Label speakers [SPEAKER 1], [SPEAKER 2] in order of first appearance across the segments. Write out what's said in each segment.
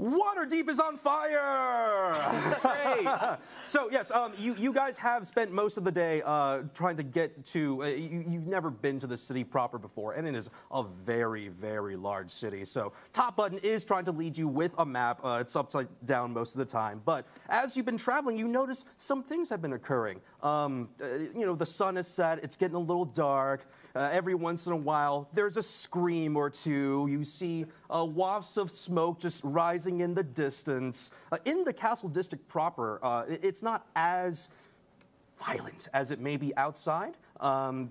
[SPEAKER 1] Waterdeep is on fire! So yes, you guys have spent most of the day trying to get to. You've never been to the city proper before, and it is a very, very large city. So Top Button is trying to lead you with a map. It's upside down most of the time, but as you've been traveling, you notice some things have been occurring. The sun is set. It's getting a little dark. Every once in a while, there's a scream or two. You see wafts of smoke just rising in the distance. In the castle district proper, it's not as violent as it may be outside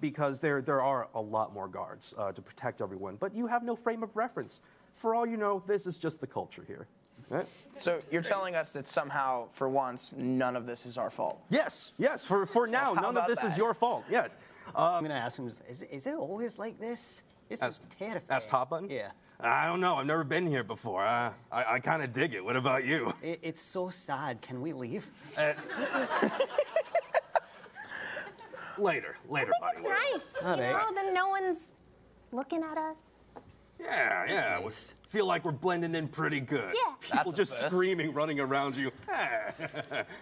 [SPEAKER 1] because there are a lot more guards to protect everyone. But you have no frame of reference. For all you know, this is just the culture here. Right?
[SPEAKER 2] So you're telling us that somehow, for once, none of this is our fault?
[SPEAKER 1] Yes. For now, none of this is your fault. Yes.
[SPEAKER 3] I'm going to ask him, is it always like this? This is terrifying.
[SPEAKER 1] As Top Button?
[SPEAKER 3] Yeah.
[SPEAKER 1] I don't know. I've never been here before. I kind of dig it. What about you?
[SPEAKER 3] It's so sad. Can we leave?
[SPEAKER 1] Later, buddy.
[SPEAKER 4] It's nice. Then no one's looking at us.
[SPEAKER 1] Yeah.
[SPEAKER 3] Nice.
[SPEAKER 1] Feel like we're blending in pretty good.
[SPEAKER 4] Yeah.
[SPEAKER 1] People just screaming, running around you.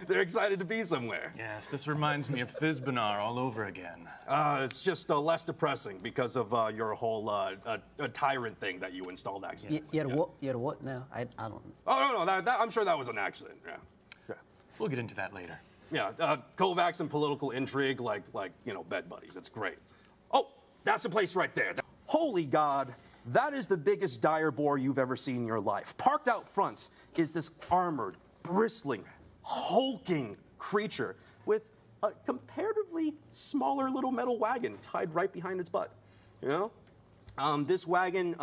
[SPEAKER 1] They're excited to be somewhere.
[SPEAKER 5] Yes, this reminds me of Fizbanar all over again.
[SPEAKER 1] It's just less depressing because of your whole a tyrant thing that you installed accidentally.
[SPEAKER 3] You're what now? I don't.
[SPEAKER 1] Oh no, I'm sure that was an accident. Yeah.
[SPEAKER 5] We'll get into that later.
[SPEAKER 1] Yeah, Kovacs and political intrigue, like bed buddies. It's great. Oh, that's the place right there. Holy God, that is the biggest dire boar you've ever seen in your life. Parked out front is this armored, bristling, hulking creature with a comparatively smaller little metal wagon tied right behind its butt. This wagon,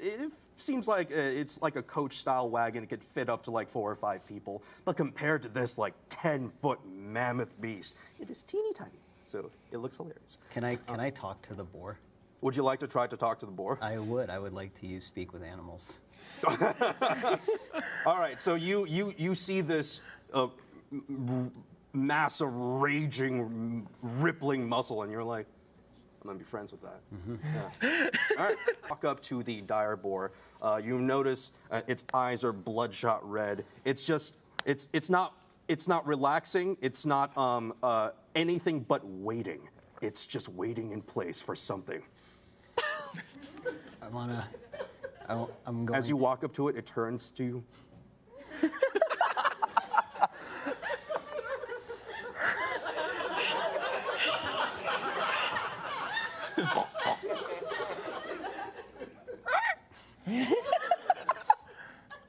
[SPEAKER 1] it seems like it's like a coach-style wagon. It could fit up to like 4 or 5 people. But compared to this like 10-foot mammoth beast, it is teeny tiny. So it looks hilarious.
[SPEAKER 3] Can I talk to the boar?
[SPEAKER 1] Would you like to try to talk to the boar?
[SPEAKER 3] I would. I would like to speak with animals.
[SPEAKER 1] All right. So you see this mass of raging, rippling muscle, and you're like, I'm gonna be friends with that. Yeah. All right. Walk up to the dire boar. You notice its eyes are bloodshot red. It's not relaxing. It's not anything but waiting. It's just waiting in place for something.
[SPEAKER 3] I'm going.
[SPEAKER 1] As you walk up to it, it turns to you.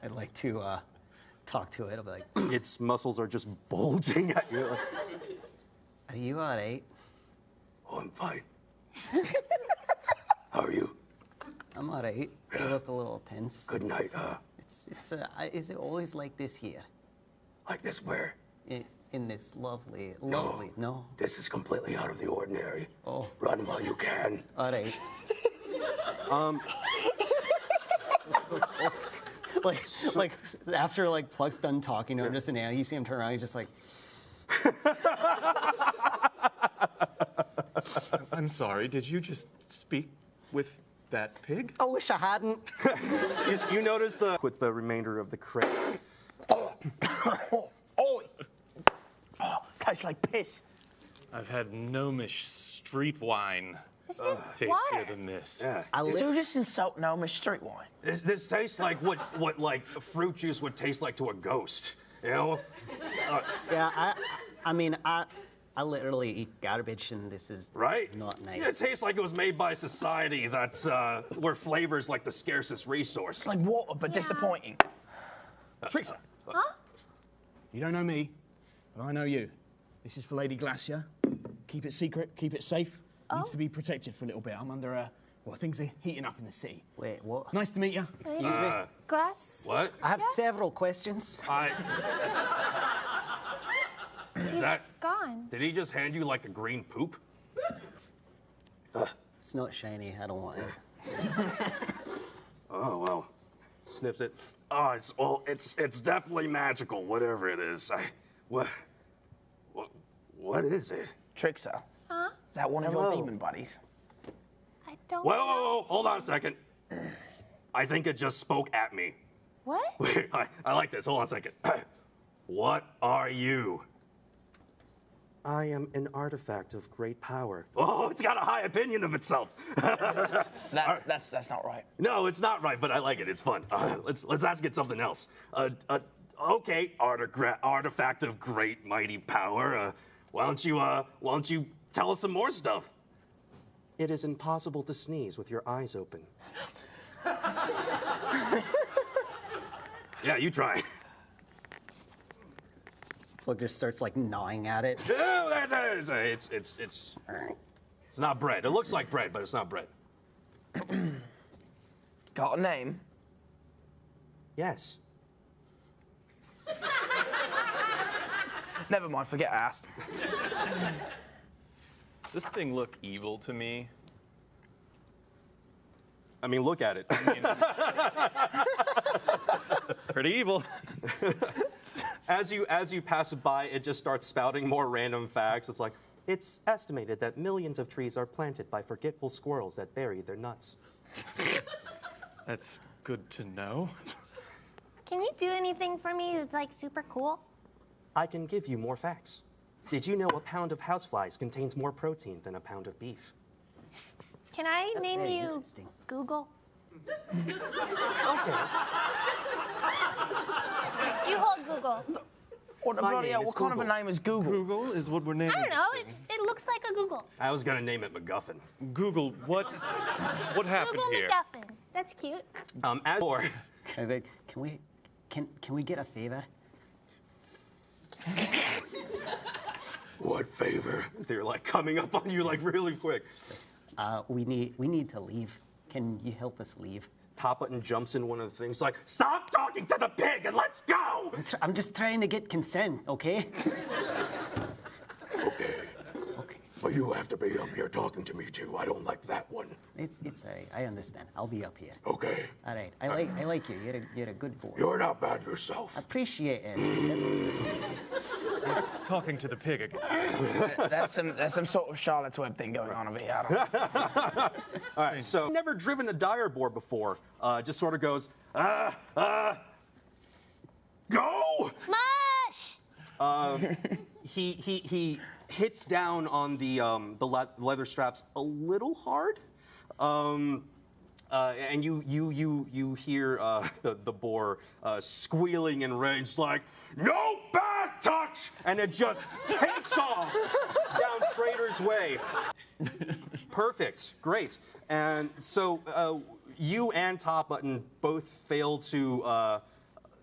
[SPEAKER 3] I'd like to talk to it. I'll be like,
[SPEAKER 1] Its muscles are just bulging at you.
[SPEAKER 3] are you all right?
[SPEAKER 1] Oh, I'm fine. How are you?
[SPEAKER 3] I'm all right. You look a little tense.
[SPEAKER 1] Good night.
[SPEAKER 3] Is it always like this here?
[SPEAKER 1] Like this where?
[SPEAKER 3] In this lovely. No.
[SPEAKER 1] This is completely out of the ordinary.
[SPEAKER 3] Oh.
[SPEAKER 1] Run while you can.
[SPEAKER 3] All right. like after Pluck's done talking to him, just an animal, you see him turn around, he's just like.
[SPEAKER 5] I'm sorry, did you just speak with that pig?
[SPEAKER 3] I wish I hadn't.
[SPEAKER 1] You notice with the remainder of the crate.
[SPEAKER 2] Tastes like piss.
[SPEAKER 5] I've had gnomish street wine.
[SPEAKER 4] It's just
[SPEAKER 5] Tastier
[SPEAKER 4] water.
[SPEAKER 5] than this.
[SPEAKER 1] Yeah.
[SPEAKER 2] Did you just insult Gnomish street wine?
[SPEAKER 1] This tastes like what like fruit juice would taste like to a ghost.
[SPEAKER 3] Yeah, I literally eat garbage, and this is
[SPEAKER 1] Right?
[SPEAKER 3] not nice.
[SPEAKER 1] Yeah, it tastes like it was made by a society that's where flavor's like the scarcest resource.
[SPEAKER 2] It's like water, but disappointing.
[SPEAKER 6] Trixie.
[SPEAKER 4] Huh?
[SPEAKER 6] You don't know me, but I know you. This is for Lady Glacier. Keep it secret, keep it safe. Needs to be protected for a little bit. I'm under things are heating up in the city.
[SPEAKER 3] Wait, what?
[SPEAKER 6] Nice to meet you.
[SPEAKER 3] Excuse me?
[SPEAKER 4] Glass.
[SPEAKER 1] What?
[SPEAKER 3] I have several questions.
[SPEAKER 1] Is that?
[SPEAKER 4] Gone.
[SPEAKER 1] Did he just hand you like a green poop?
[SPEAKER 3] It's not shiny. I don't want it.
[SPEAKER 1] Oh well. Sniffs it. Oh, it's definitely magical. Whatever it is. What is it?
[SPEAKER 2] Trixie.
[SPEAKER 4] Huh?
[SPEAKER 2] Is that one of your demon buddies?
[SPEAKER 4] I don't
[SPEAKER 1] Whoa, hold on a second. I think it just spoke at me.
[SPEAKER 4] What?
[SPEAKER 1] Wait, I like this. Hold on a second. What are you? I am an artifact of great power. Oh, it's got a high opinion of itself.
[SPEAKER 2] That's not right.
[SPEAKER 1] No, it's not right, but I like it. It's fun. Let's ask it something else. Okay, artifact of great mighty power. Why don't you tell us some more stuff? It is impossible to sneeze with your eyes open. Yeah, you try.
[SPEAKER 3] Plug just starts like gnawing at it.
[SPEAKER 1] No, it's not bread. It looks like bread, but it's not bread.
[SPEAKER 2] Got a name?
[SPEAKER 1] Yes.
[SPEAKER 2] Never mind, forget I asked.
[SPEAKER 5] Does this thing look evil to me?
[SPEAKER 1] I mean, look at it.
[SPEAKER 5] Pretty evil.
[SPEAKER 1] As you pass it by, it just starts spouting more random facts. It's like, it's estimated that millions of trees are planted by forgetful squirrels that bury their nuts.
[SPEAKER 5] That's good to know.
[SPEAKER 4] Can you do anything for me that's like super cool?
[SPEAKER 1] I can give you more facts. Did you know a pound of houseflies contains more protein than a pound of beef?
[SPEAKER 4] Can I
[SPEAKER 3] That's
[SPEAKER 4] name
[SPEAKER 3] very
[SPEAKER 4] you
[SPEAKER 3] interesting.
[SPEAKER 4] Google?
[SPEAKER 1] Okay.
[SPEAKER 4] You hold Google.
[SPEAKER 2] What the
[SPEAKER 1] My
[SPEAKER 2] bloody
[SPEAKER 1] name
[SPEAKER 2] hell?
[SPEAKER 1] is
[SPEAKER 2] What kind of a
[SPEAKER 1] Google.
[SPEAKER 2] name is Google?
[SPEAKER 5] Google is what we're naming.
[SPEAKER 4] I don't know.
[SPEAKER 5] this
[SPEAKER 4] It looks like a Google.
[SPEAKER 1] I was gonna name it MacGuffin.
[SPEAKER 5] thing. Google, what happened
[SPEAKER 4] Google
[SPEAKER 5] here?
[SPEAKER 4] McGuffin. That's cute.
[SPEAKER 1] As for
[SPEAKER 3] Can we get a favor?
[SPEAKER 1] what favor? They're like coming up on you like really quick.
[SPEAKER 3] We need to leave. Can you help us leave?
[SPEAKER 1] Top Button jumps in one of the things like, stop talking to the pig and let's go!
[SPEAKER 3] I'm just trying to get consent, okay?
[SPEAKER 1] Okay,
[SPEAKER 3] Okay.
[SPEAKER 1] but you have to be up here talking to me too. I don't like that one.
[SPEAKER 3] It's all right. I understand. I'll be up here.
[SPEAKER 1] Okay,
[SPEAKER 3] All right. I like you. You're a good boy.
[SPEAKER 1] you're not bad yourself.
[SPEAKER 3] Appreciate it.
[SPEAKER 5] Talking to the pig again.
[SPEAKER 2] That's some sort of Charlotte's Web thing going on over here. I don't know.
[SPEAKER 1] All right, so never driven a dire boar before. Just sort of goes, go!
[SPEAKER 4] Mush!
[SPEAKER 1] He hits down on the leather straps a little hard, and you hear the boar squealing in rage, like, no back touch, and it just takes off down Trader's Way. Perfect, great, and so you and Top Button both fail to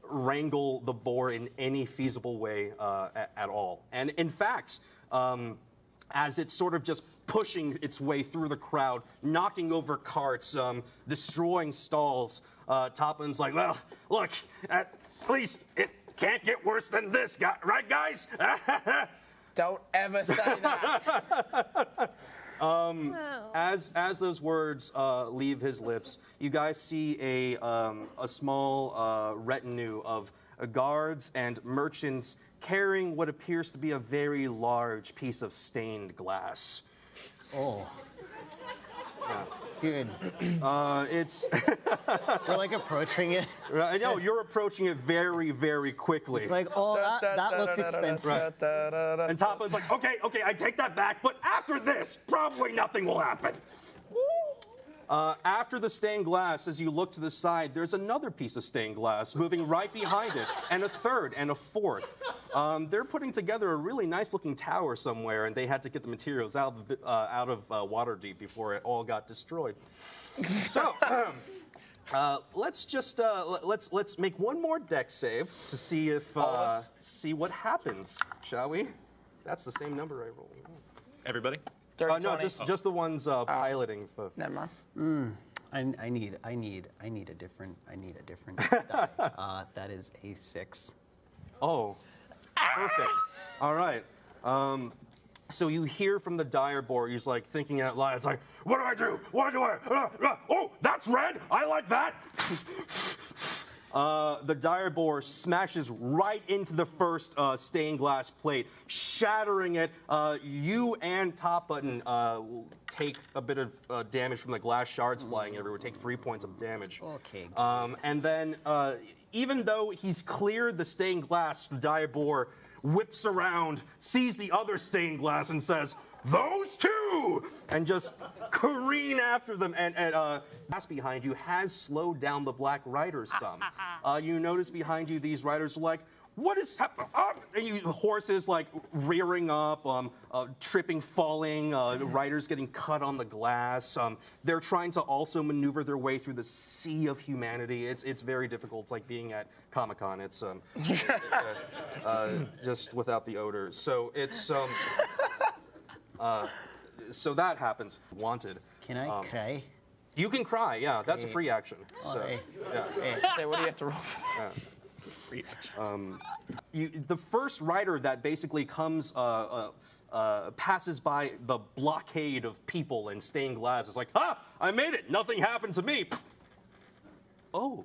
[SPEAKER 1] wrangle the boar in any feasible way at all. And in fact, as it's sort of just pushing its way through the crowd, knocking over carts, destroying stalls, Topman's like, well, look, at least it can't get worse than this, right, guys?
[SPEAKER 2] Don't ever say that.
[SPEAKER 1] As those words leave his lips, you guys see a small retinue of guards and merchants carrying what appears to be a very large piece of stained glass.
[SPEAKER 3] Oh. Good.
[SPEAKER 1] It's
[SPEAKER 3] We're like approaching it.
[SPEAKER 1] I know you're approaching it very, very quickly.
[SPEAKER 3] It's like, oh, that looks expensive.
[SPEAKER 1] And Topman's like, okay, I take that back, but after this, probably nothing will happen. After the stained glass, as you look to the side, there's another piece of stained glass moving right behind it, and a third, and a fourth. They're putting together a really nice-looking tower somewhere, and they had to get the materials out of Waterdeep before it all got destroyed. So, let's just let's make one more deck save to see if see what happens, shall we? That's the same number I rolled.
[SPEAKER 5] Everybody?
[SPEAKER 2] Dirty
[SPEAKER 1] No,
[SPEAKER 2] 20.
[SPEAKER 1] just the ones piloting.
[SPEAKER 2] Never mind.
[SPEAKER 3] I need a different die. That is a 6.
[SPEAKER 1] Oh, perfect. All right. So you hear from the dire boar. He's like thinking out loud. It's like, what do I do? What do I? Oh, that's red. I like that. The dire boar smashes right into the first stained glass plate, shattering it. You and Top Button will take a bit of damage from the glass shards flying everywhere. Take 3 points of damage.
[SPEAKER 3] Okay.
[SPEAKER 1] And then even though he's cleared the stained glass, the Diabor whips around, sees the other stained glass, and says, "Those two!" and just careen after them. And glass behind you has slowed down the Black Riders some. You notice behind you these riders are like, "What is happening?" And the horses like rearing up, tripping, falling, riders getting cut on the glass. They're trying to also maneuver their way through the sea of humanity. It's very difficult. It's like being at Comic-Con. It's just without the odor. So it's so that happens. Wanted.
[SPEAKER 3] Can I cry?
[SPEAKER 1] You can cry. Yeah, that's a free action. So
[SPEAKER 3] Alright.
[SPEAKER 1] yeah.
[SPEAKER 2] Say, what do you have to roll for that?
[SPEAKER 1] The first rider that basically comes, passes by the blockade of people and stained glass is like, "Ah, I made it. Nothing happened to me." Oh.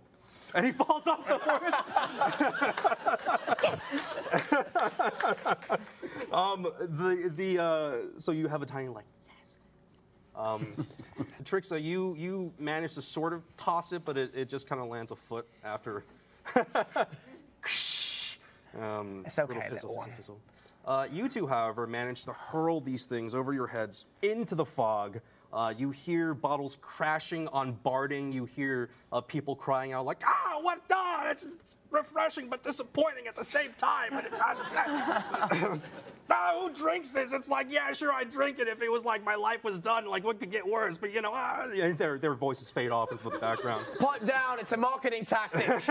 [SPEAKER 1] And he falls off the horse. So you have a tiny like, yes. Trixa, you manage to sort of toss it, but it just kind of lands a foot after.
[SPEAKER 2] It's okay, little one.
[SPEAKER 1] You two, however, manage to hurl these things over your heads into the fog. You hear bottles crashing on barding. You hear people crying out like, "Ah, what? Ah, it's refreshing but disappointing at the same time." Who drinks this? It's like, yeah, sure, I'd drink it if it was like my life was done. Like, what could get worse? But, and their voices fade off into the background.
[SPEAKER 2] Pipe down, it's a marketing tactic.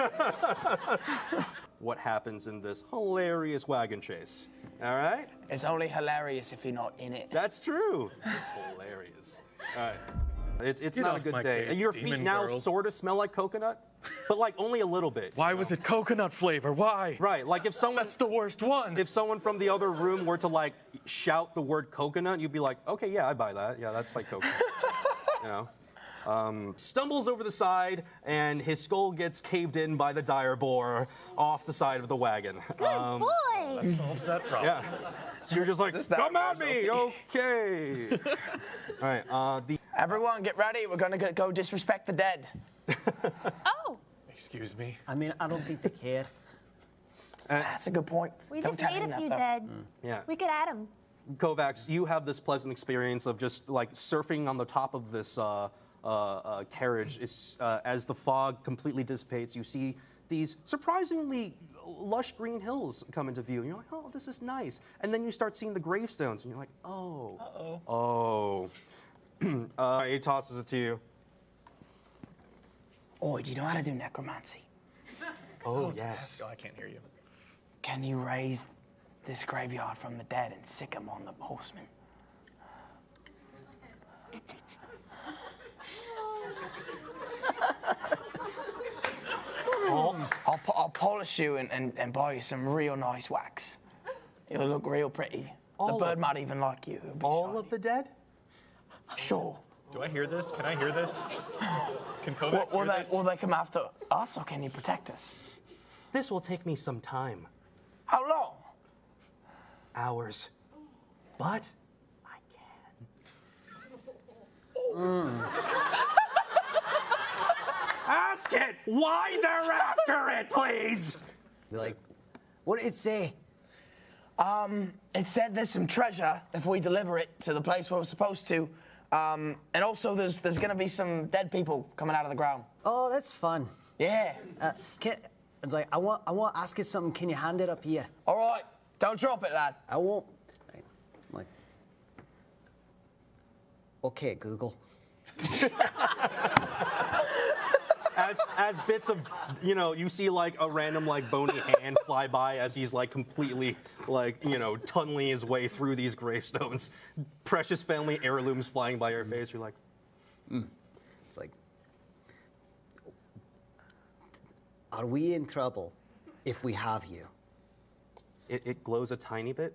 [SPEAKER 1] What happens in this hilarious wagon chase? All right?
[SPEAKER 2] It's only hilarious if you're not in it.
[SPEAKER 1] That's true. It's hilarious. All right. It's not a
[SPEAKER 5] off
[SPEAKER 1] good
[SPEAKER 5] my
[SPEAKER 1] day.
[SPEAKER 5] case,
[SPEAKER 1] Your feet
[SPEAKER 5] demon
[SPEAKER 1] now
[SPEAKER 5] girl.
[SPEAKER 1] sort of smell like coconut, but like only a little bit.
[SPEAKER 5] Why was it coconut flavor? Why?
[SPEAKER 1] Right, like if someone
[SPEAKER 5] That's the worst one.
[SPEAKER 1] if someone from the other room were to like shout the word coconut, you'd be like, "Okay, yeah, I buy that. Yeah, that's like coconut." You know. Stumbles over the side, and his skull gets caved in by the dire boar off the side of the wagon.
[SPEAKER 4] Good boy.
[SPEAKER 5] That solves that problem.
[SPEAKER 1] Yeah. So you're just like,
[SPEAKER 2] that
[SPEAKER 1] "Come at
[SPEAKER 2] goes
[SPEAKER 1] me, okay." All right.
[SPEAKER 2] Everyone, get ready. We're gonna go disrespect the dead.
[SPEAKER 4] Oh,
[SPEAKER 5] Excuse me.
[SPEAKER 3] I mean, I don't think they care.
[SPEAKER 2] That's a good point.
[SPEAKER 4] we
[SPEAKER 2] Don't
[SPEAKER 4] just
[SPEAKER 2] tell
[SPEAKER 4] made
[SPEAKER 2] him
[SPEAKER 4] a
[SPEAKER 2] that,
[SPEAKER 4] few
[SPEAKER 2] though.
[SPEAKER 4] dead.
[SPEAKER 1] Yeah.
[SPEAKER 4] We could add them.
[SPEAKER 1] Kovacs, you have this pleasant experience of just like surfing on the top of this carriage. As the fog completely dissipates, you see these surprisingly lush green hills come into view. And you're like, "Oh, this is nice." And then you start seeing the gravestones, and you're like, "Oh, oh." He tosses it to you.
[SPEAKER 2] Oh, do you know how to do necromancy?
[SPEAKER 1] Oh, yes.
[SPEAKER 5] Oh, I can't hear you.
[SPEAKER 2] Can you raise this graveyard from the dead and sick him on the postman? I'll polish you and buy you some real nice wax. It'll look real pretty.
[SPEAKER 1] All
[SPEAKER 2] The bird
[SPEAKER 1] of-
[SPEAKER 2] might even like you. It'll be
[SPEAKER 1] All
[SPEAKER 2] shiny.
[SPEAKER 1] of the dead?
[SPEAKER 2] Sure.
[SPEAKER 5] Do I hear this? Can I hear this? Can Kovacs
[SPEAKER 2] Will
[SPEAKER 5] hear
[SPEAKER 2] they,
[SPEAKER 5] this?
[SPEAKER 2] will they come after us, or can you protect us?
[SPEAKER 1] This will take me some time.
[SPEAKER 2] How long?
[SPEAKER 1] Hours. But I can. Ask it! Why they're after it, please!
[SPEAKER 3] Be like, what did it say?
[SPEAKER 2] It said there's some treasure if we deliver it to the place where we're supposed to. And also there's going to be some dead people coming out of the ground.
[SPEAKER 3] Oh, that's fun.
[SPEAKER 2] Yeah.
[SPEAKER 3] It's like, I want to ask you something. Can you hand it up here?
[SPEAKER 2] All right. Don't drop it, lad.
[SPEAKER 3] I won't. I'm like, okay, Google.
[SPEAKER 1] As bits of, you see like a random like bony hand fly by as he's like completely like, tunneling his way through these gravestones. Precious family heirlooms flying by your face. You're like,
[SPEAKER 3] It's like, are we in trouble if we have you?
[SPEAKER 1] it glows a tiny bit.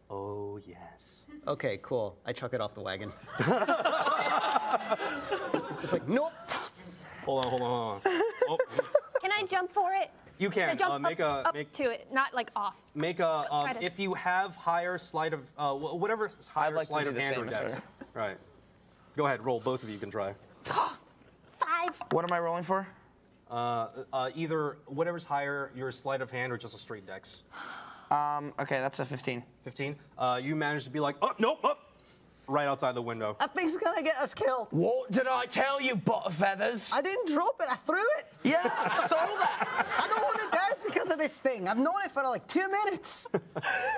[SPEAKER 1] Oh, yes.
[SPEAKER 3] Okay, cool. I chuck it off the wagon. It's like, nope.
[SPEAKER 1] Hold on. Oh,
[SPEAKER 4] Can I jump for it?
[SPEAKER 1] you
[SPEAKER 4] Can I
[SPEAKER 1] can
[SPEAKER 4] jump
[SPEAKER 1] make
[SPEAKER 4] up to it, not like off. Try to-
[SPEAKER 1] if you have higher sleight of whatever higher
[SPEAKER 2] like to
[SPEAKER 1] sleight
[SPEAKER 2] do
[SPEAKER 1] of
[SPEAKER 2] the
[SPEAKER 1] hand
[SPEAKER 2] same
[SPEAKER 1] or
[SPEAKER 2] as
[SPEAKER 1] dex.
[SPEAKER 2] her.
[SPEAKER 1] Right. Go ahead, roll. Both of you can try.
[SPEAKER 4] 5.
[SPEAKER 2] What am I rolling for?
[SPEAKER 1] Either whatever's higher, your sleight of hand, or just a straight dex.
[SPEAKER 2] Okay, that's a 15.
[SPEAKER 1] 15. You manage to be like, oh, nope, up. Right outside the window.
[SPEAKER 7] That thing's gonna get us killed.
[SPEAKER 2] What did I tell you, Butterfeathers?
[SPEAKER 7] I didn't drop it, I threw it.
[SPEAKER 2] Yeah, I saw that.
[SPEAKER 7] I don't want to die because of this thing. I've known it for like 2 minutes.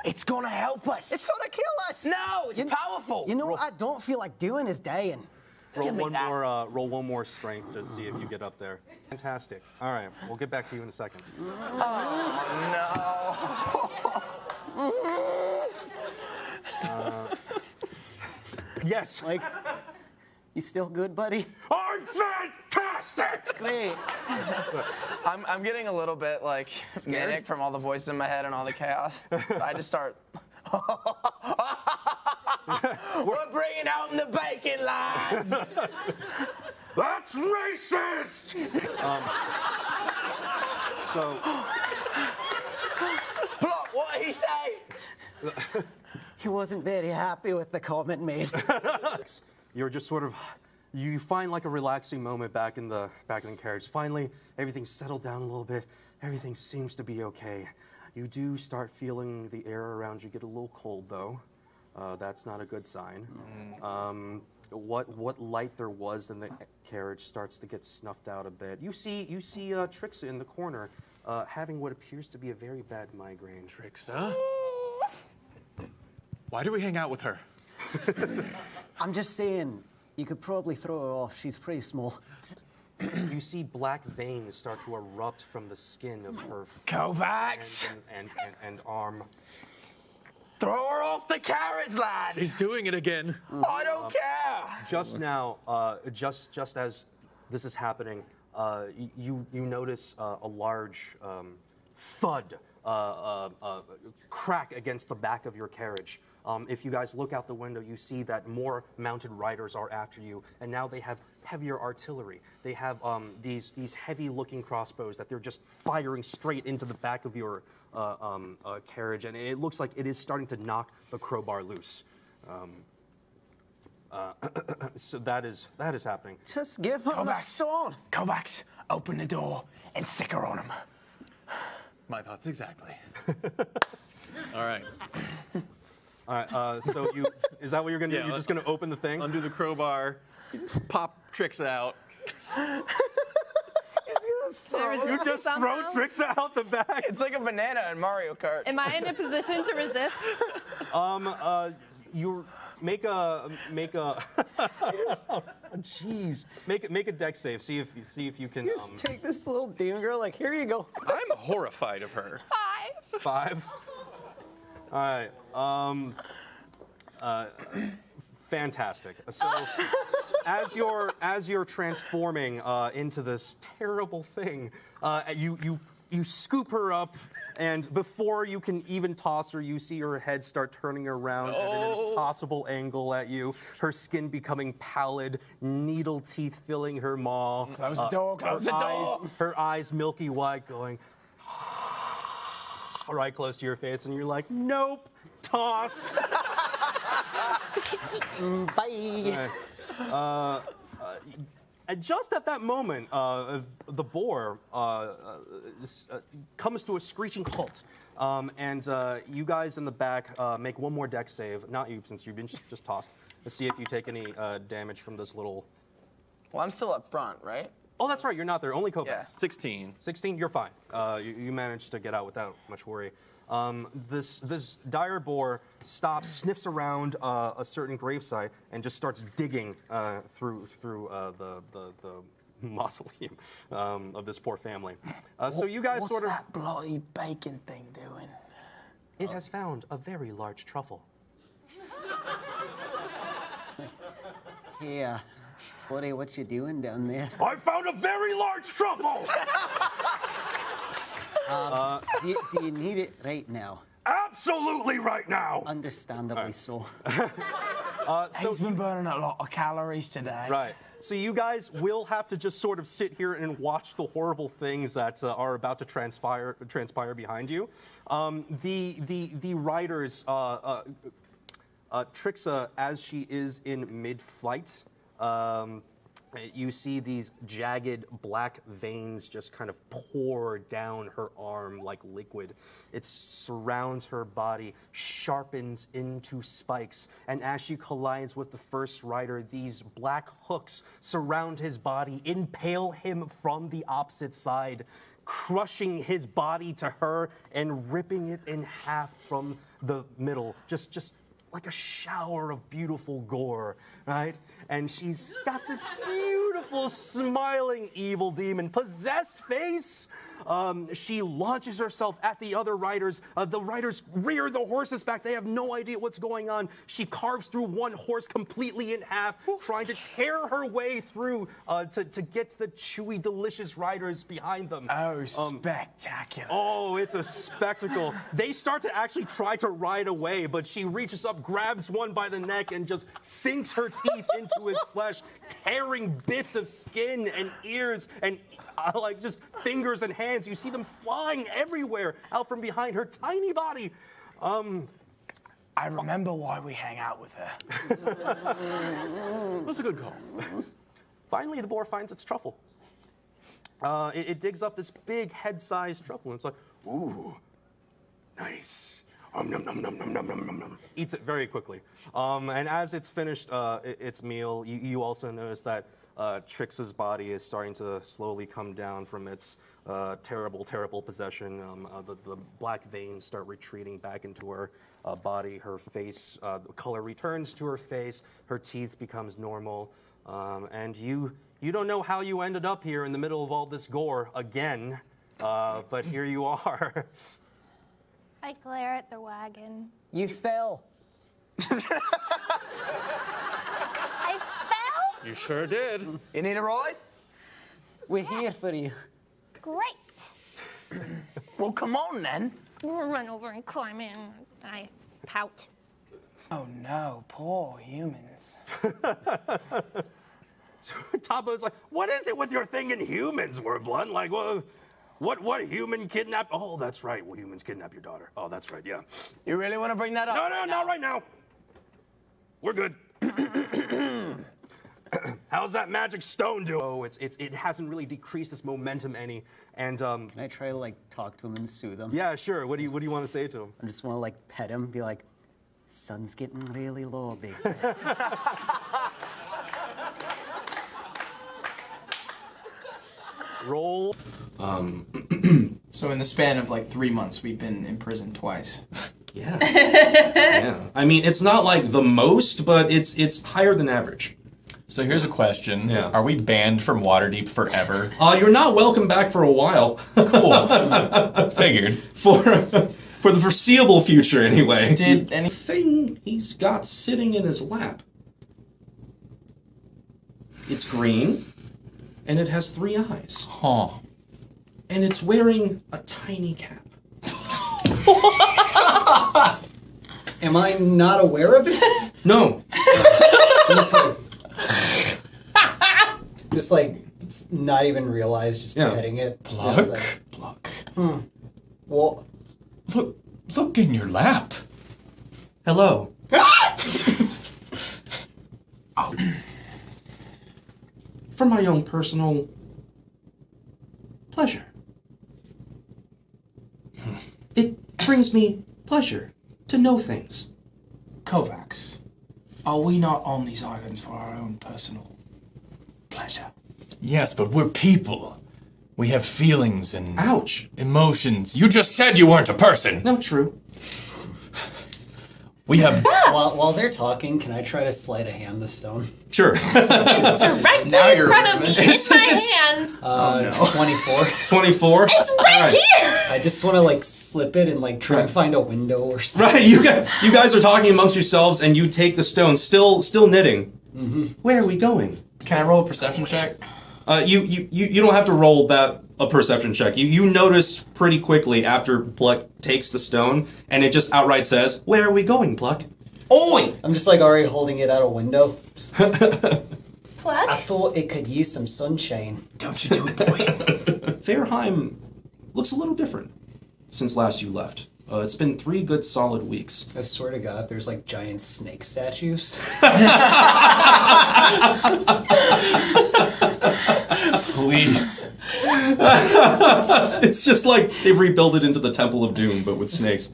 [SPEAKER 2] It's gonna help us.
[SPEAKER 7] It's gonna kill us.
[SPEAKER 2] No, it's powerful.
[SPEAKER 7] You know what I don't feel like doing is dying.
[SPEAKER 1] Roll
[SPEAKER 2] Give me
[SPEAKER 1] one
[SPEAKER 2] that.
[SPEAKER 1] more. Roll one more strength to see if you get up there. Fantastic. All right, we'll get back to you in a second. Yes.
[SPEAKER 3] Like, you still good, buddy?
[SPEAKER 1] I'm fantastic.
[SPEAKER 3] Great.
[SPEAKER 2] I'm getting a little bit like manic from all the voices in my head and all the chaos. So I just start. We're bringing out the bacon lines.
[SPEAKER 1] That's racist. So
[SPEAKER 2] Block, what did he say?
[SPEAKER 7] He wasn't very happy with the comment made.
[SPEAKER 1] you're just sort of. You find like a relaxing moment back in the carriage. Finally, everything's settled down a little bit. Everything seems to be okay. You do start feeling the air around you get a little cold, though. That's not a good sign. What light there was in the carriage starts to get snuffed out a bit. You see Trixa in the corner, having what appears to be a very bad migraine.
[SPEAKER 5] Trixa? Why do we hang out with her?
[SPEAKER 7] I'm just saying, you could probably throw her off. She's pretty small.
[SPEAKER 1] You see black veins start to erupt from the skin of her
[SPEAKER 2] Kovacs,
[SPEAKER 1] and arm.
[SPEAKER 2] throw her off the carriage, lad.
[SPEAKER 5] He's doing it again.
[SPEAKER 2] I don't care.
[SPEAKER 1] Just now, just as this is happening, you notice a large thud, crack against the back of your carriage. If you guys look out the window, you see that more mounted riders are after you, and now they have heavier artillery. They have these heavy-looking crossbows that they're just firing straight into the back of your carriage, and it looks like it is starting to knock the crowbar loose. So that is happening.
[SPEAKER 7] Just give him the sword.
[SPEAKER 2] Kovacs, open the door and sick her on him.
[SPEAKER 5] My thoughts exactly. All right.
[SPEAKER 1] All right. So is that what you're gonna do?
[SPEAKER 5] Yeah,
[SPEAKER 1] You're just gonna open the thing?
[SPEAKER 5] Undo the crowbar, pop Trix out.
[SPEAKER 1] You just throw tricks out the back.
[SPEAKER 2] It's like a banana in Mario Kart.
[SPEAKER 4] Am I in a position to resist?
[SPEAKER 1] You make a jeez. Make a dex save. See if you can.
[SPEAKER 7] Just take this little demon girl, like, here you go.
[SPEAKER 5] I'm horrified of her.
[SPEAKER 4] 5.
[SPEAKER 1] 5. All right. Fantastic. So, as you're transforming into this terrible thing, you scoop her up, and before you can even toss her, you see her head start turning around at an impossible angle at you. Her skin becoming pallid, needle teeth filling her maw.
[SPEAKER 2] Close the door, close the door.
[SPEAKER 1] Her eyes milky white, going right close to your face, and you're like, nope, toss.
[SPEAKER 7] Bye.
[SPEAKER 1] And just at that moment, the boar comes to a screeching halt. And you guys in the back make one more dex save. Not you, since you've been just tossed. Let's see if you take any damage from this little...
[SPEAKER 2] Well, I'm still up front, right?
[SPEAKER 1] Oh, that's right, you're not there. Only Kovacs.
[SPEAKER 2] Yeah.
[SPEAKER 5] 16.
[SPEAKER 1] 16, you're fine. You managed to get out without much worry. This dire boar stops, sniffs around a certain gravesite, and just starts digging through the mausoleum of this poor family. So you guys
[SPEAKER 2] What's
[SPEAKER 1] sort of...
[SPEAKER 2] that bloody bacon thing doing?
[SPEAKER 1] It has found a very large truffle.
[SPEAKER 3] Hey, buddy, what you doing down there?
[SPEAKER 1] I found a very large truffle!
[SPEAKER 3] Do you need it right now?
[SPEAKER 1] Absolutely right now!
[SPEAKER 3] Understandably so.
[SPEAKER 2] He's been burning a lot of calories today.
[SPEAKER 1] Right. So you guys will have to just sort of sit here and watch the horrible things that are about to transpire behind you. The riders, Trixa, as she is in mid-flight, You see these jagged black veins just kind of pour down her arm like liquid. It surrounds her body, sharpens into spikes, and as she collides with the first rider, these black hooks surround his body, impale him from the opposite side, crushing his body to her and ripping it in half from the middle. Just like a shower of beautiful gore, right? And she's got this beautiful, smiling evil demon possessed face. She launches herself at the other riders. The riders rear the horses back. They have no idea what's going on. She carves through one horse completely in half, trying to tear her way through to get to the chewy, delicious riders behind them.
[SPEAKER 2] Oh, spectacular.
[SPEAKER 1] Oh, it's a spectacle. They start to actually try to ride away, but she reaches up, grabs one by the neck, and just sinks her teeth into his flesh, tearing bits of skin and ears and like just fingers and hands. You see them flying everywhere out from behind her tiny body.
[SPEAKER 2] I remember why we hang out with her.
[SPEAKER 5] That's a good call.
[SPEAKER 1] Finally, the boar finds its truffle. It digs up this big head-sized truffle, and it's like, ooh, nice. Nom, nom, nom, nom, nom, nom, nom, nom. Eats it very quickly. And as it's finished its meal, you also notice that Trix's body is starting to slowly come down from its terrible, terrible possession. The black veins start retreating back into her body. Her face, the color returns to her face. Her teeth becomes normal. And you don't know how you ended up here in the middle of all this gore again, but here you are.
[SPEAKER 4] I glare at the wagon.
[SPEAKER 7] You fell.
[SPEAKER 4] I fell?
[SPEAKER 5] You sure did.
[SPEAKER 2] You need a ride?
[SPEAKER 7] We're here for you.
[SPEAKER 4] Great.
[SPEAKER 2] Well, come on then.
[SPEAKER 4] We'll run over and climb in. I pout.
[SPEAKER 2] Oh no, poor humans.
[SPEAKER 1] So Tabo's like, what is it with your thing in humans, Warblunt? Like, what human kidnapped? Oh, that's right. What humans kidnap your daughter? Oh, that's right, yeah.
[SPEAKER 2] You really want to bring that up?
[SPEAKER 1] No, not right now. We're good. How's that magic stone doing? Oh, it hasn't really decreased its momentum any. And
[SPEAKER 3] Can I try to like talk to him and soothe him?
[SPEAKER 1] yeah, sure. What do you want to say to him?
[SPEAKER 3] I just want to like pet him, be like, sun's getting really low, baby.
[SPEAKER 1] Roll.
[SPEAKER 8] So in the span of like 3 months, we've been in prison twice.
[SPEAKER 1] Yeah. Yeah. I mean, it's not like the most, but it's higher than average.
[SPEAKER 9] So here's a question.
[SPEAKER 1] Yeah.
[SPEAKER 9] Are we banned from Waterdeep forever?
[SPEAKER 1] You're not welcome back for a while.
[SPEAKER 9] Cool. Figured.
[SPEAKER 1] For the foreseeable future, anyway.
[SPEAKER 8] Did any
[SPEAKER 1] Thing he's got sitting in his lap. It's green, and it has 3 eyes.
[SPEAKER 9] Huh.
[SPEAKER 1] And it's wearing a tiny cap.
[SPEAKER 7] Am I not aware of it?
[SPEAKER 1] No.
[SPEAKER 7] Just like not even realize, just
[SPEAKER 1] Yeah.
[SPEAKER 7] petting it.
[SPEAKER 9] Pluck.
[SPEAKER 7] Just like,
[SPEAKER 9] Pluck.
[SPEAKER 7] well,
[SPEAKER 9] Look in your lap.
[SPEAKER 1] Hello. For my own personal pleasure. It brings me pleasure to know things.
[SPEAKER 8] Kovacs, are we not on these islands for our own personal pleasure?
[SPEAKER 9] Yes, but we're people. We have feelings and
[SPEAKER 1] Ouch.
[SPEAKER 9] emotions. You just said you weren't a person.
[SPEAKER 1] No, true.
[SPEAKER 9] We have...
[SPEAKER 7] while they're talking, can I try to sleight of hand the stone?
[SPEAKER 1] Sure.
[SPEAKER 4] Directly
[SPEAKER 8] Now
[SPEAKER 4] in
[SPEAKER 8] you're
[SPEAKER 4] front of me, in
[SPEAKER 1] It's-
[SPEAKER 4] my
[SPEAKER 1] it's-
[SPEAKER 4] hands.
[SPEAKER 7] 24.
[SPEAKER 1] 24.
[SPEAKER 4] It's right here.
[SPEAKER 7] I just want to like slip it and like try and find a window or something.
[SPEAKER 1] Right, you guys are talking amongst yourselves, and you take the stone, still knitting. Mm-hmm. Where are we going?
[SPEAKER 8] Can I roll a perception check?
[SPEAKER 1] You don't have to roll a perception check. You notice pretty quickly after Pluck takes the stone, and it just outright says, "Where are we going, Pluck?"
[SPEAKER 8] Oi!
[SPEAKER 7] I'm just like already holding it out a window. I
[SPEAKER 4] Pluck?
[SPEAKER 7] thought it could use some sunshine.
[SPEAKER 8] Don't you do it, boy.
[SPEAKER 1] Fairheim looks a little different since last you left. It's been 3 good solid weeks.
[SPEAKER 7] I swear to God, there's like giant snake statues.
[SPEAKER 9] please.
[SPEAKER 1] It's just like they've rebuilt it into the Temple of Doom, but with snakes.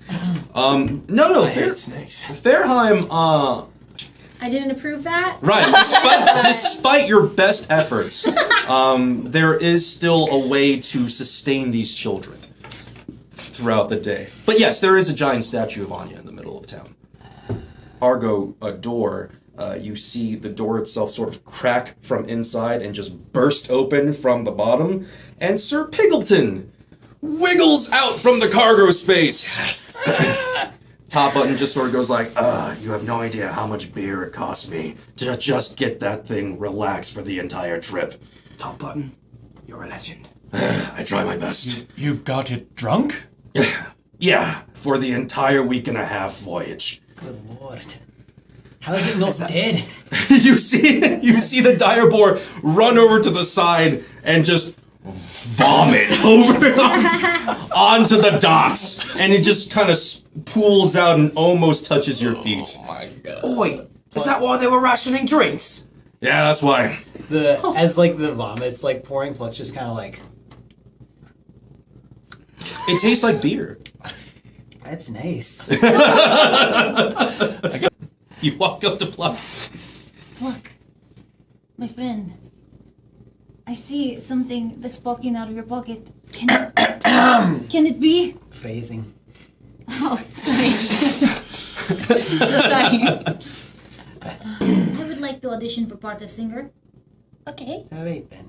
[SPEAKER 1] No,
[SPEAKER 9] I hate snakes.
[SPEAKER 1] Fairheim,
[SPEAKER 4] I didn't approve that.
[SPEAKER 1] right, despite your best efforts, there is still a way to sustain these children throughout the day. But yes, there is a giant statue of Anya in the middle of town. Argo, a door, you see the door itself sort of crack from inside and just burst open from the bottom, and Sir Piggleton wiggles out from the cargo space. Yes. Top Button just sort of goes like, you have no idea how much beer it cost me to just get that thing relaxed for the entire trip.
[SPEAKER 6] Top Button, you're a legend.
[SPEAKER 1] I try my best.
[SPEAKER 9] You got it drunk?
[SPEAKER 1] Yeah, for the entire week and a half voyage.
[SPEAKER 3] Good lord. How is it not dead?
[SPEAKER 1] you see the Direboar run over to the side and just vomit over onto the docks, and it just kind of pools out and almost touches your feet.
[SPEAKER 9] Oh my god.
[SPEAKER 6] Oi, is that why they were rationing drinks?
[SPEAKER 1] Yeah, that's why.
[SPEAKER 3] As like the vomit's like pouring, Plut's just kind of like.
[SPEAKER 1] It tastes like beer.
[SPEAKER 7] That's nice.
[SPEAKER 1] You walk up to Pluck.
[SPEAKER 4] Pluck, my friend. I see something that's poking out of your pocket. Can it be?
[SPEAKER 3] Phrasing.
[SPEAKER 4] Oh, sorry. So sorry. I would like to audition for part of singer. Okay.
[SPEAKER 7] All right then.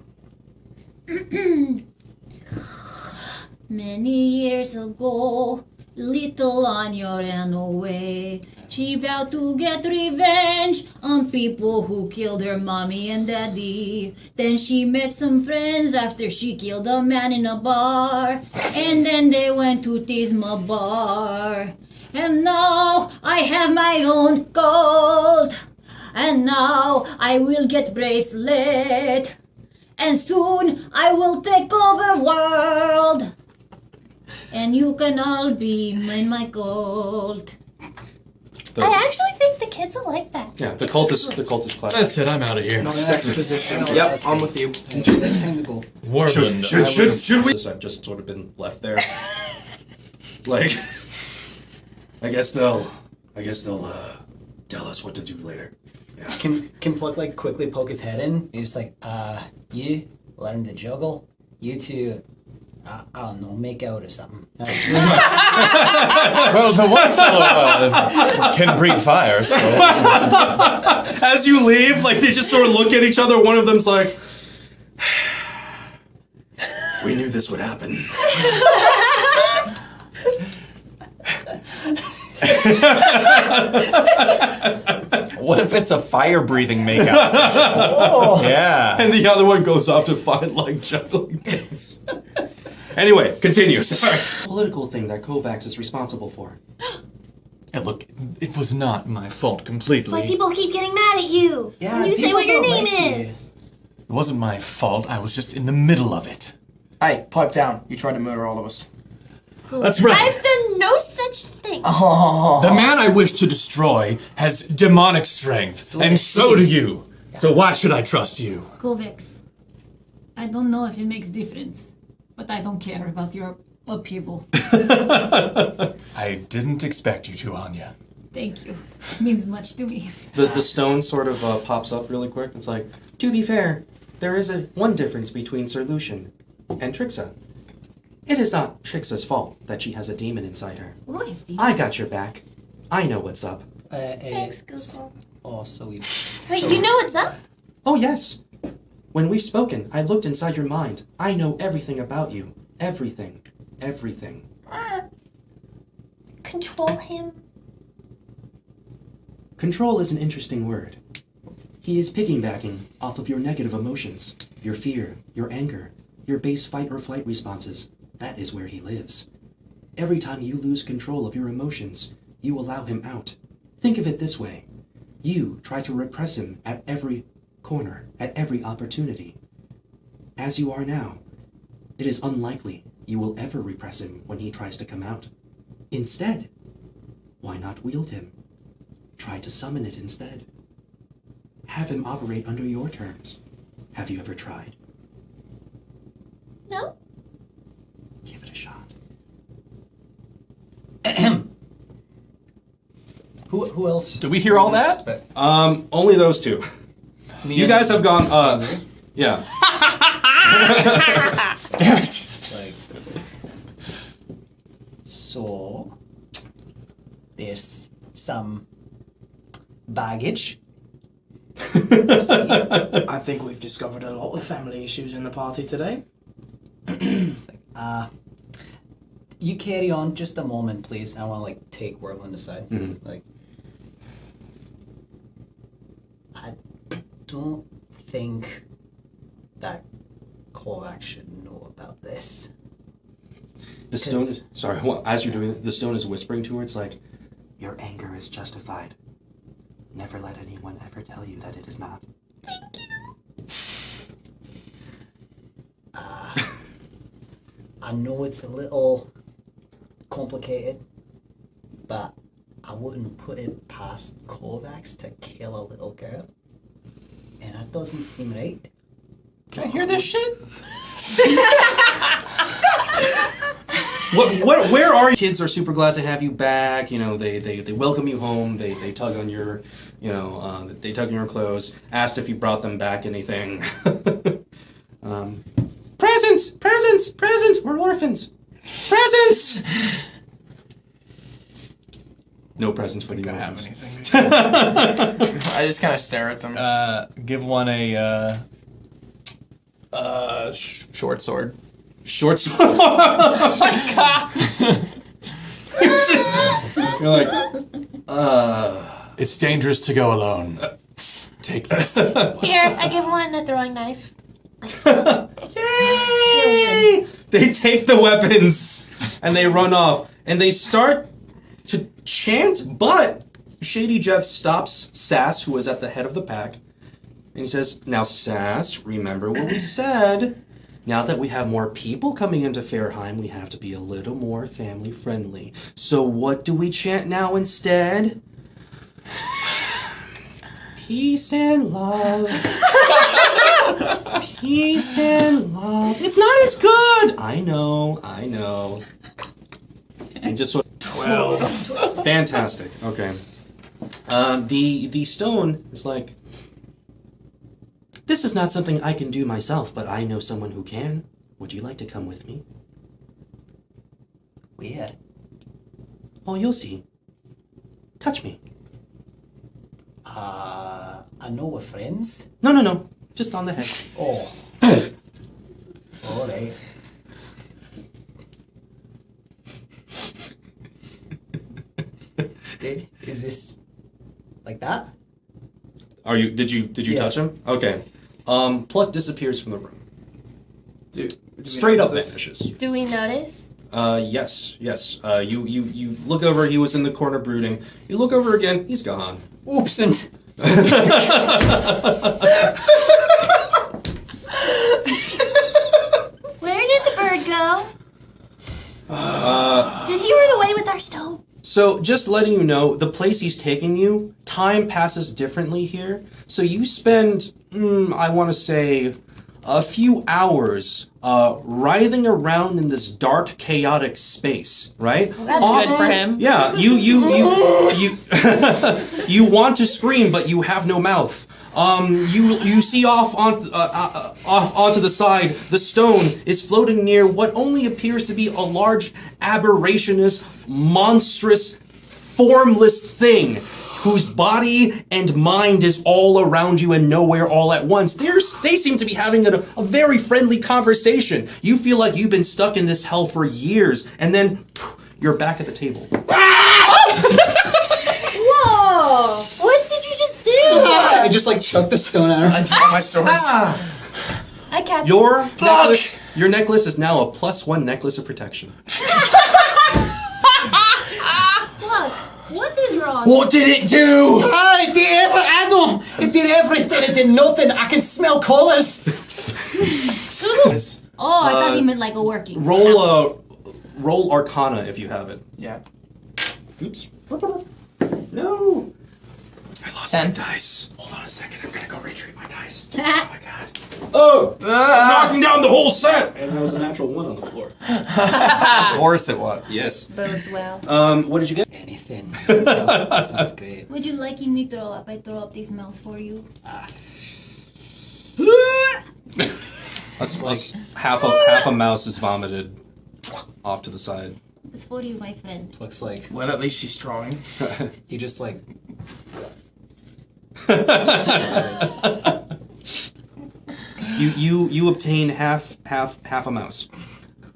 [SPEAKER 4] Many years ago, little Anya ran away. She vowed to get revenge on people who killed her mommy and daddy. Then she met some friends after she killed a man in a bar. And then they went to Tisma bar. And now I have my own cult. And now I will get bracelet. And soon I will take over world. And you can all be in my cult. I actually think the kids will like that.
[SPEAKER 1] Yeah, the cultist class.
[SPEAKER 9] That's it, I'm out of here.
[SPEAKER 6] Yep, I'm with you.
[SPEAKER 3] It's time to go.
[SPEAKER 9] Warland.
[SPEAKER 1] Should we? I've just sort of been left there. Like, I guess they'll tell us what to do later. Yeah.
[SPEAKER 7] Can Pluck like quickly poke his head in? He's just like, you learn to juggle. You two, I don't know, make out or something.
[SPEAKER 9] Well, the one fellow can breathe fire, so...
[SPEAKER 1] As you leave, like, they just sort of look at each other. One of them's like, we knew this would happen.
[SPEAKER 9] What if it's a fire-breathing makeout session? Oh. Yeah.
[SPEAKER 1] And the other one goes off to find, like, juggling things. Anyway, continue. Sorry. Political thing that Kovacs is responsible for.
[SPEAKER 9] And look, it was not my fault completely.
[SPEAKER 4] Why people keep getting mad at you
[SPEAKER 7] Yeah,
[SPEAKER 4] when you say
[SPEAKER 7] people
[SPEAKER 4] what your
[SPEAKER 7] don't
[SPEAKER 4] name
[SPEAKER 7] like you.
[SPEAKER 4] is.
[SPEAKER 9] It wasn't my fault, I was just in the middle of it.
[SPEAKER 6] Hey, pipe down. You tried to murder all of us.
[SPEAKER 9] That's right.
[SPEAKER 4] I've done no such thing.
[SPEAKER 9] The man I wish to destroy has demonic strength, and so do you. So why should I trust you?
[SPEAKER 4] Kovacs, I don't know if it makes difference, but I don't care about your upheaval.
[SPEAKER 9] I didn't expect you to, Anya.
[SPEAKER 4] Thank you. It means much to me.
[SPEAKER 1] The stone sort of pops up really quick. It's like, to be fair, there is one difference between Sir Lucian and Trixa. It is not Trixa's fault that she has a demon inside her.
[SPEAKER 4] Oh, it's deep.
[SPEAKER 1] I got your back. I know what's up.
[SPEAKER 4] Thanks, Google.
[SPEAKER 7] Oh, so we.
[SPEAKER 4] Wait, you know what's up?
[SPEAKER 1] Oh, yes. When we've spoken, I looked inside your mind. I know everything about you. Everything. Everything.
[SPEAKER 4] Control him.
[SPEAKER 1] Control is an interesting word. He is piggybacking off of your negative emotions, your fear, your anger, your base fight or flight responses. That is where he lives. Every time you lose control of your emotions, you allow him out. Think of it this way. You try to repress him at every corner, at every opportunity. As you are now, it is unlikely you will ever repress him when he tries to come out. Instead, why not wield him? Try to summon it instead. Have him operate under your terms. Have you ever tried?
[SPEAKER 4] No?
[SPEAKER 7] Give it a shot. Who else?
[SPEAKER 9] Did we hear all that?
[SPEAKER 1] Only those two. You guys have gone, yeah.
[SPEAKER 9] Damn it.
[SPEAKER 7] It's like, so there's some baggage.
[SPEAKER 8] I think we've discovered a lot of family issues in the party today.
[SPEAKER 7] It's like, you carry on just a moment, please. I want to like take Werlin aside. Like, I don't think that Kovac should know about this.
[SPEAKER 1] The stone is, sorry, well, as you're doing it, the stone is whispering to her, it's like, your anger is justified. Never let anyone ever tell you that it is not.
[SPEAKER 4] Thank you.
[SPEAKER 7] I know it's a little complicated, but I wouldn't put it past Kovacs to kill a little girl. And that doesn't seem right.
[SPEAKER 9] Can I hear this shit?
[SPEAKER 1] Where are you? Kids are super glad to have you back. You know, they welcome you home. They tug on your, they tug on your clothes. Asked if you brought them back anything. Presents, presents, presents. We're orphans. Presents. No presents for the orphans.
[SPEAKER 2] I just kind of stare at them.
[SPEAKER 9] Give one a
[SPEAKER 2] Short sword.
[SPEAKER 1] Short sword. Oh my god. You're like,
[SPEAKER 9] It's dangerous to go alone. Take this.
[SPEAKER 4] Here, I give one a throwing knife.
[SPEAKER 1] Yay! They take the weapons and they run off and they start to chant, but Shady Jeff stops Sass, who was at the head of the pack, and he says, now Sass, remember what we said. Now that we have more people coming into Fairheim, we have to be a little more family friendly. So what do we chant now instead? Peace and love. Peace and love. It's not as good. I know. And just sort of 12. Fantastic. Okay. The stone is like, this is not something I can do myself, but I know someone who can. Would you like to come with me?
[SPEAKER 7] Weird.
[SPEAKER 1] Oh, you'll see. Touch me.
[SPEAKER 7] I know we're friends.
[SPEAKER 1] No. Just on the head.
[SPEAKER 7] Oh. Alright. Is this like that?
[SPEAKER 1] Did you touch him? Okay. Pluck disappears from the room.
[SPEAKER 2] Dude,
[SPEAKER 1] Straight up vanishes.
[SPEAKER 4] Do we notice?
[SPEAKER 1] Yes. You look over, he was in the corner brooding. You look over again, he's gone.
[SPEAKER 7] Oops, and
[SPEAKER 4] Where did the bird go? Did he run away with our stone?
[SPEAKER 1] So, just letting you know, the place he's taking you, time passes differently here. So you spend, I want to say, a few hours writhing around in this dark, chaotic space, right?
[SPEAKER 4] That's good for him.
[SPEAKER 1] Yeah, you you want to scream, but you have no mouth. You see off onto the side, the stone is floating near what only appears to be a large, aberrationist, monstrous, formless thing whose body and mind is all around you and nowhere all at once. They seem to be having a very friendly conversation. You feel like you've been stuck in this hell for years, and then you're back at the table.
[SPEAKER 4] Whoa! What did you just do?
[SPEAKER 7] I just like chucked the stone at her.
[SPEAKER 2] I dropped my swords.
[SPEAKER 4] I catch
[SPEAKER 1] Your necklace is now a +1 necklace of protection.
[SPEAKER 4] Look, what is wrong?
[SPEAKER 8] What did it do?
[SPEAKER 7] It did everything. It did nothing. I can smell colors.
[SPEAKER 4] Oh, I thought he meant like a working.
[SPEAKER 1] Roll Arcana if you have it.
[SPEAKER 2] Yeah.
[SPEAKER 1] Oops. No.
[SPEAKER 9] I lost
[SPEAKER 2] 10.
[SPEAKER 9] my dice. Hold on a second. I'm gonna go retrieve my dice. Oh my god. Oh! I'm knocking down the whole set! And there was a natural 1 on the floor.
[SPEAKER 3] Of course it was.
[SPEAKER 1] Yes.
[SPEAKER 4] Bodes well.
[SPEAKER 1] What did you get?
[SPEAKER 7] Anything. That sounds great.
[SPEAKER 4] Would you like me to throw up? I throw up these mouse for you.
[SPEAKER 1] That's half a mouse is vomited off to the side.
[SPEAKER 4] It's for you, my friend.
[SPEAKER 7] Looks like
[SPEAKER 6] Well, at least she's trying.
[SPEAKER 7] he just like
[SPEAKER 1] You obtain half a mouse.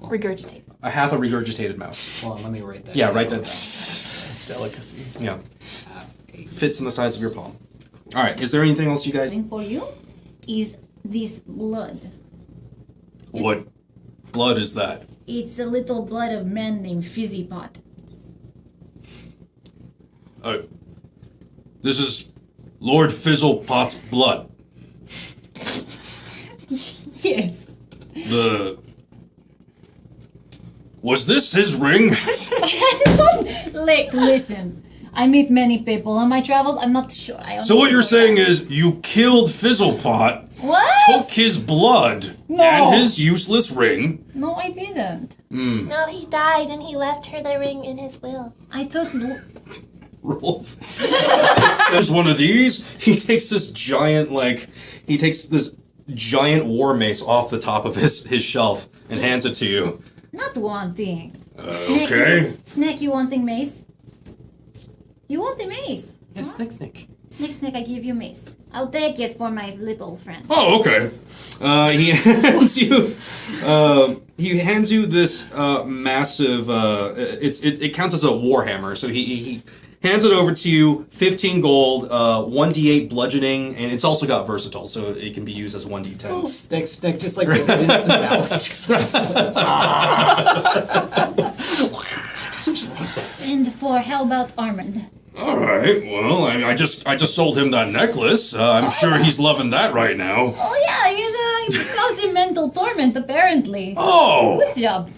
[SPEAKER 10] Regurgitate.
[SPEAKER 1] A half a regurgitated mouse.
[SPEAKER 7] hold on, let me write that.
[SPEAKER 1] Yeah, write that down.
[SPEAKER 9] Delicacy.
[SPEAKER 1] Yeah. Fits in the size of your palm. All right. Is there anything else you guys?
[SPEAKER 4] And for you is this blood.
[SPEAKER 9] What blood is that?
[SPEAKER 4] It's a little blood of man named Fizzy Pot.
[SPEAKER 9] This is Lord Fizzlepot's blood.
[SPEAKER 4] Yes.
[SPEAKER 9] Was this his ring?
[SPEAKER 4] Like, listen. I meet many people on my travels. I'm not sure.
[SPEAKER 9] So what you're saying is you killed Fizzlepot,
[SPEAKER 4] What?
[SPEAKER 9] took his blood
[SPEAKER 4] No.
[SPEAKER 9] and his useless ring.
[SPEAKER 4] No, I didn't.
[SPEAKER 10] No, he died and he left her the ring in his will.
[SPEAKER 4] I took.
[SPEAKER 9] Roll. There's one of these. He takes this giant war mace off the top of his shelf and hands it to you.
[SPEAKER 4] Not wanting.
[SPEAKER 9] Okay.
[SPEAKER 4] Snack, you wanting mace? You want the mace?
[SPEAKER 1] Yeah, Snick.
[SPEAKER 4] Snack, I give you mace. I'll take it for my little friend.
[SPEAKER 9] Oh, okay.
[SPEAKER 1] He hands you this massive. It counts as a warhammer. So he hands it over to you. 15 gold, 1d8 bludgeoning, and it's also got versatile, so it can be used as 1d10.
[SPEAKER 7] Stick, just like in its mouth.
[SPEAKER 4] And for how about Armand?
[SPEAKER 9] All right. Well, I just sold him that necklace. I'm sure he's loving that right now.
[SPEAKER 4] Oh yeah, he caused him mental torment apparently.
[SPEAKER 9] Oh,
[SPEAKER 4] Good job.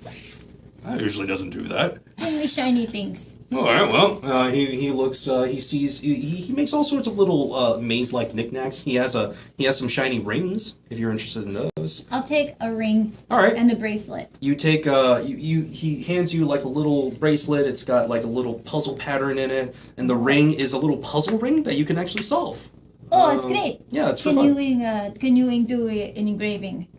[SPEAKER 9] that usually doesn't do that.
[SPEAKER 4] Only shiny things.
[SPEAKER 9] All right. Well,
[SPEAKER 1] He looks. He sees. He makes all sorts of little maze-like knickknacks. He has some shiny rings. If you're interested in those.
[SPEAKER 4] I'll take a ring.
[SPEAKER 1] All right.
[SPEAKER 4] And a bracelet.
[SPEAKER 1] You take he hands you like a little bracelet. It's got like a little puzzle pattern in it, and the ring is a little puzzle ring that you can actually solve.
[SPEAKER 4] Oh, it's great.
[SPEAKER 1] Yeah, it's for
[SPEAKER 4] Can
[SPEAKER 1] fun.
[SPEAKER 4] you do an engraving?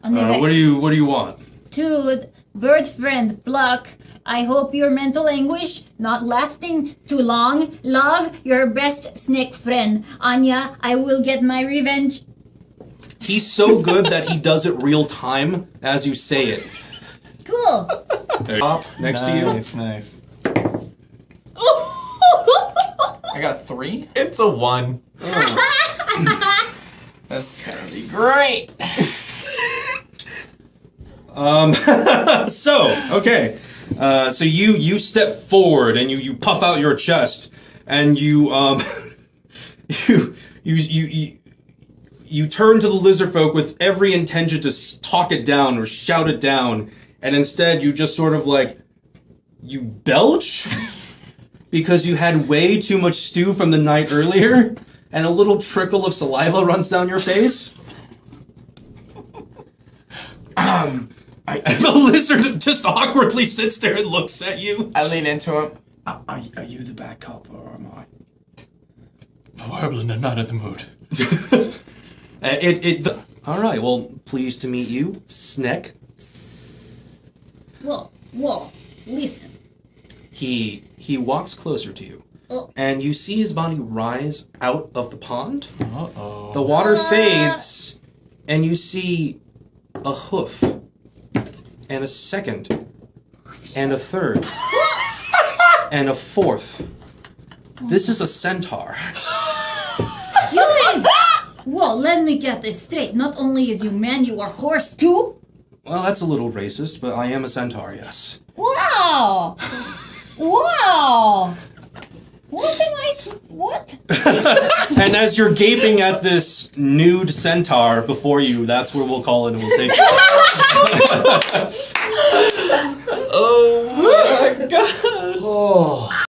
[SPEAKER 4] On the back.
[SPEAKER 9] what do you want?
[SPEAKER 4] To bird friend Pluck, I hope your mental anguish not lasting too long. Love, your best snake friend. Anya, I will get my revenge.
[SPEAKER 1] He's so good that he does it real time as you say it.
[SPEAKER 4] Cool.
[SPEAKER 1] Up next to you.
[SPEAKER 3] Nice.
[SPEAKER 2] I got a 3.
[SPEAKER 3] It's a 1.
[SPEAKER 2] That's gonna be great.
[SPEAKER 1] So you step forward and you puff out your chest and you turn to the lizard folk with every intention to talk it down or shout it down, and instead you just sort of like you belch because you had way too much stew from the night earlier and a little trickle of saliva runs down your face. The lizard just awkwardly sits there and looks at you.
[SPEAKER 2] I lean into him.
[SPEAKER 6] Are you the bad cop or am I?
[SPEAKER 9] Horribly, I'm not in the mood.
[SPEAKER 1] All right. Well, pleased to meet you, Sneck.
[SPEAKER 4] Whoa, listen.
[SPEAKER 1] He walks closer to you,
[SPEAKER 4] Oh.
[SPEAKER 1] and you see his body rise out of the pond.
[SPEAKER 9] Uh-oh.
[SPEAKER 1] The water fades, and you see a hoof, and a second, and a third, and a fourth. This is a centaur.
[SPEAKER 4] Whoa, let me get this straight. Not only is you man, you are horse too?
[SPEAKER 1] Well, that's a little racist, but I am a centaur, yes.
[SPEAKER 4] Wow! Wow! What?
[SPEAKER 1] And as you're gaping at this nude centaur before you, that's where we'll call it and we'll take it.
[SPEAKER 3] Oh my god.
[SPEAKER 7] Oh.